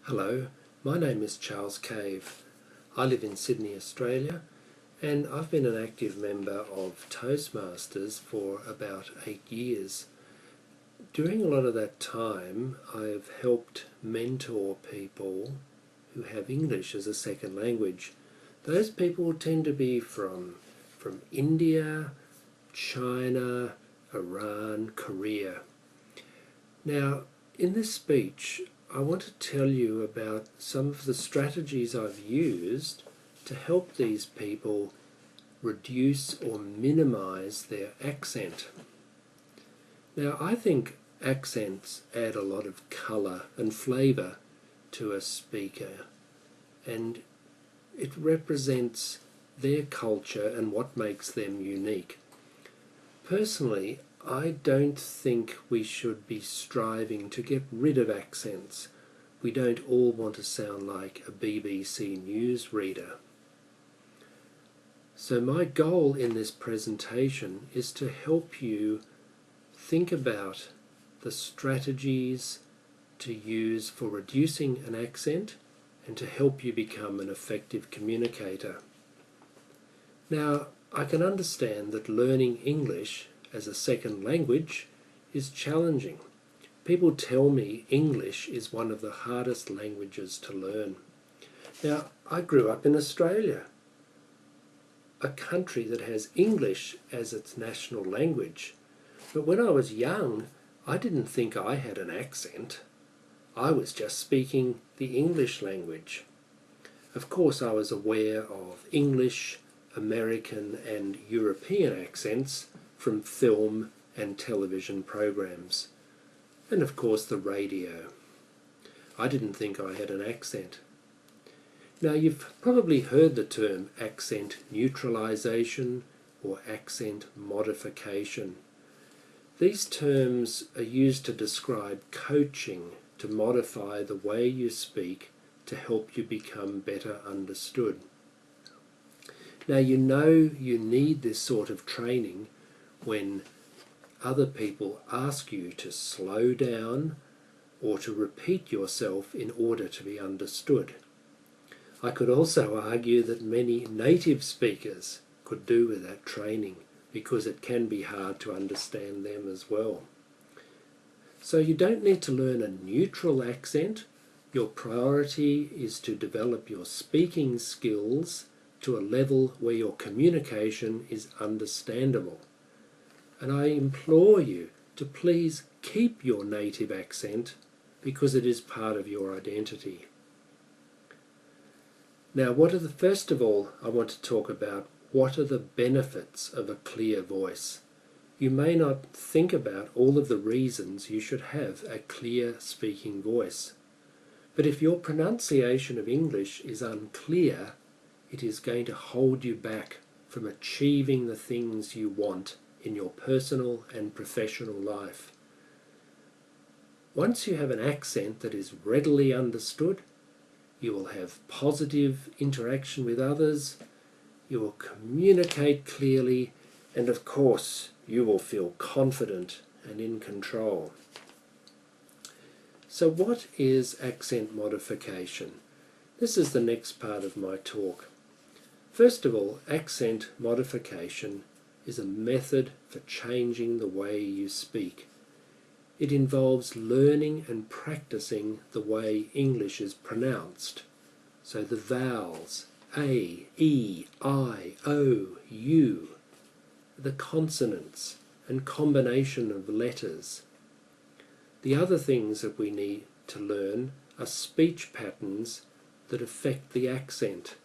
Hello, my name is Charles Cave. I live in Sydney, Australia, and I've been an active member of Toastmasters for about 8 years. During a lot of that time, I've helped mentor people who have English as a second language. Those people tend to be from India, China, Iran, Korea. Now, in this speech, I want to tell you about some of the strategies I've used to help these people reduce or minimize their accent. Now, I think accents add a lot of colour and flavour to a speaker, and it represents their culture and what makes them unique. Personally, I don't think we should be striving to get rid of accents. We don't all want to sound like a BBC News reader. So my goal in this presentation is to help you think about the strategies to use for reducing an accent and to help you become an effective communicator. Now, I can understand that learning English as a second language is challenging. People tell me English is one of the hardest languages to learn. Now, I grew up in Australia, a country that has English as its national language. But when I was young, I didn't think I had an accent. I was just speaking the English language. Of course, I was aware of English, American and European accents from film and television programs, and of course the radio. I didn't think I had an accent. Now, you've probably heard the term accent neutralization or accent modification. These terms are used to describe coaching to modify the way you speak to help you become better understood. Now, you know you need this sort of training when other people ask you to slow down or to repeat yourself in order to be understood. I could also argue that many native speakers could do with that training because it can be hard to understand them as well. So you don't need to learn a neutral accent. Your priority is to develop your speaking skills to a level where your communication is understandable. And I implore you to please keep your native accent because it is part of your identity. Now, first of all, I want to talk about what are the benefits of a clear voice. You may not think about all of the reasons you should have a clear speaking voice. But if your pronunciation of English is unclear, it is going to hold you back from achieving the things you want in your personal and professional life. Once you have an accent that is readily understood, you will have positive interaction with others, you will communicate clearly, and of course, you will feel confident and in control. So what is accent modification? This is the next part of my talk. First of all, accent modification is a method for changing the way you speak. It involves learning and practicing the way English is pronounced. So the vowels, A, E, I, O, U, the consonants and combination of letters. The other things that we need to learn are speech patterns that affect the accent.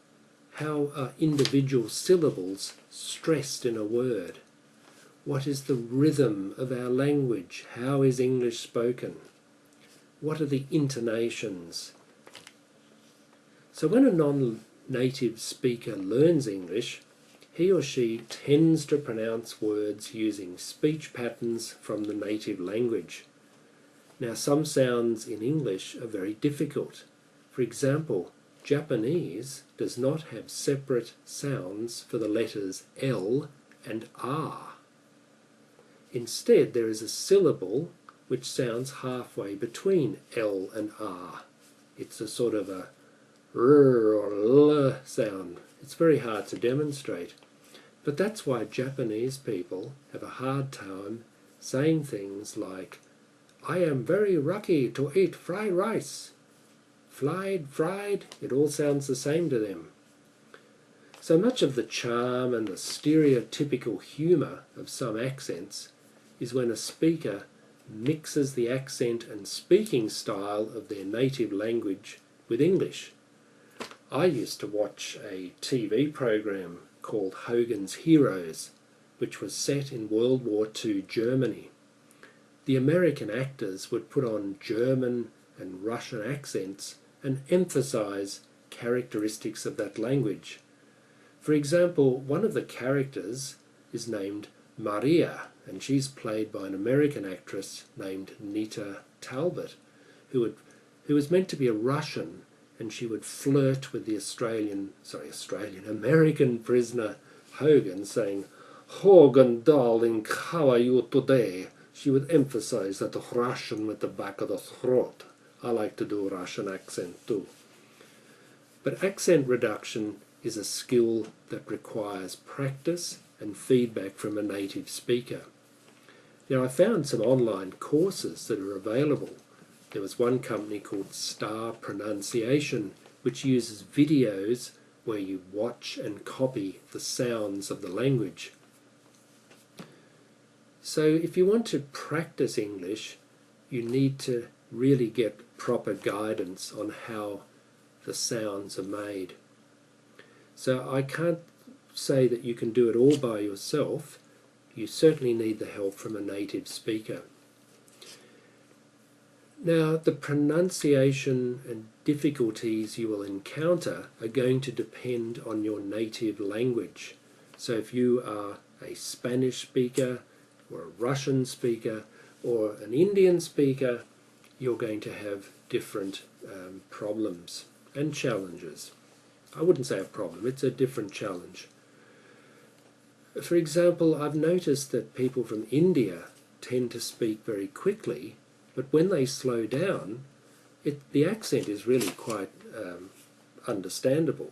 How are individual syllables stressed in a word? What is the rhythm of our language? How is English spoken? What are the intonations? So when a non-native speaker learns English, he or she tends to pronounce words using speech patterns from the native language. Now, some sounds in English are very difficult. For example, Japanese does not have separate sounds for the letters L and R. Instead, there is a syllable which sounds halfway between L and R. It's a sort of a r or l sound. It's very hard to demonstrate. But that's why Japanese people have a hard time saying things like, I am very lucky to eat fried rice. Fried, it all sounds the same to them. So much of the charm and the stereotypical humour of some accents is when a speaker mixes the accent and speaking style of their native language with English. I used to watch a TV program called Hogan's Heroes, which was set in World War II Germany. The American actors would put on German and Russian accents and emphasize characteristics of that language. For example, one of the characters is named Maria, and she's played by an American actress named Nita Talbot, who was meant to be a Russian, and she would flirt with the American prisoner Hogan, saying, Hogan, darling, how are you today? She would emphasize that Russian with the back of the throat. I like to do Russian accent too. But accent reduction is a skill that requires practice and feedback from a native speaker. Now, I found some online courses that are available. There was one company called Star Pronunciation, which uses videos where you watch and copy the sounds of the language. So if you want to practice English, you need to really get proper guidance on how the sounds are made. So I can't say that you can do it all by yourself. You certainly need the help from a native speaker. Now, the pronunciation and difficulties you will encounter are going to depend on your native language. So if you are a Spanish speaker, or a Russian speaker, or an Indian speaker, you're going to have different problems and challenges. I wouldn't say a problem, it's a different challenge. For example, I've noticed that people from India tend to speak very quickly, but when they slow down, the accent is really quite understandable.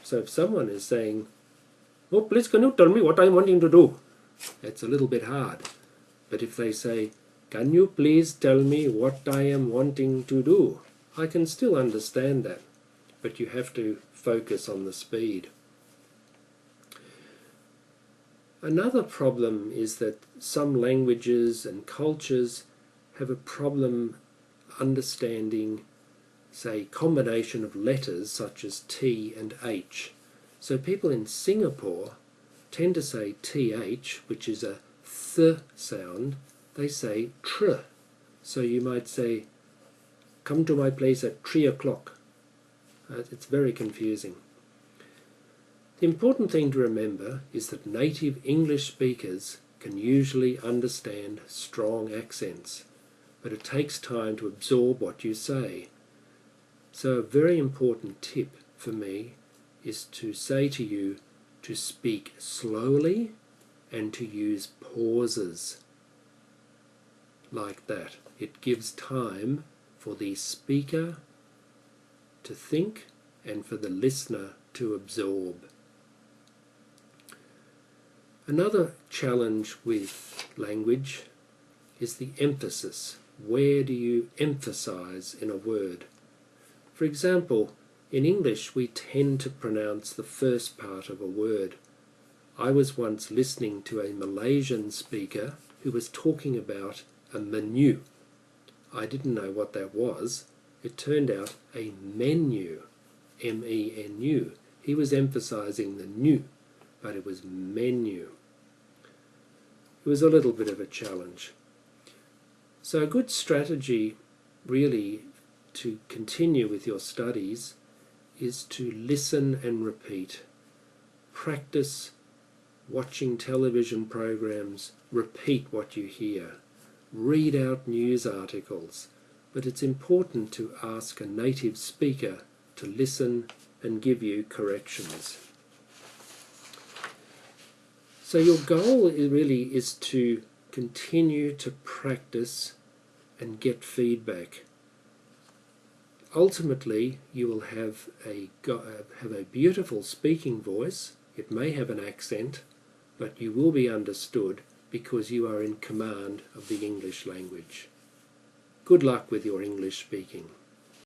So if someone is saying, oh, please can you tell me what I'm wanting to do? It's a little bit hard. But if they say, can you please tell me what I am wanting to do? I can still understand that, but you have to focus on the speed. Another problem is that some languages and cultures have a problem understanding, say, combination of letters such as T and H. So people in Singapore tend to say TH, which is a th sound, they say tr. So you might say, come to my place at 3 o'clock. It's very confusing. The important thing to remember is that native English speakers can usually understand strong accents, but it takes time to absorb what you say. So a very important tip for me is to say to you to speak slowly and to use pauses like that. It gives time for the speaker to think and for the listener to absorb. Another challenge with language is the emphasis. Where do you emphasize in a word? For example, in English we tend to pronounce the first part of a word. I was once listening to a Malaysian speaker who was talking about a menu. I didn't know what that was. It turned out a menu, M-E-N-U. He was emphasizing the new, but it was menu. It was a little bit of a challenge. So a good strategy really to continue with your studies is to listen and repeat. Practice watching television programs, repeat what you hear. Read out news articles, but it's important to ask a native speaker to listen and give you corrections. So your goal really is to continue to practice and get feedback. ultimately you will have a beautiful speaking voice. It may have an accent, but you will be understood because you are in command of the English language. Good luck with your English speaking.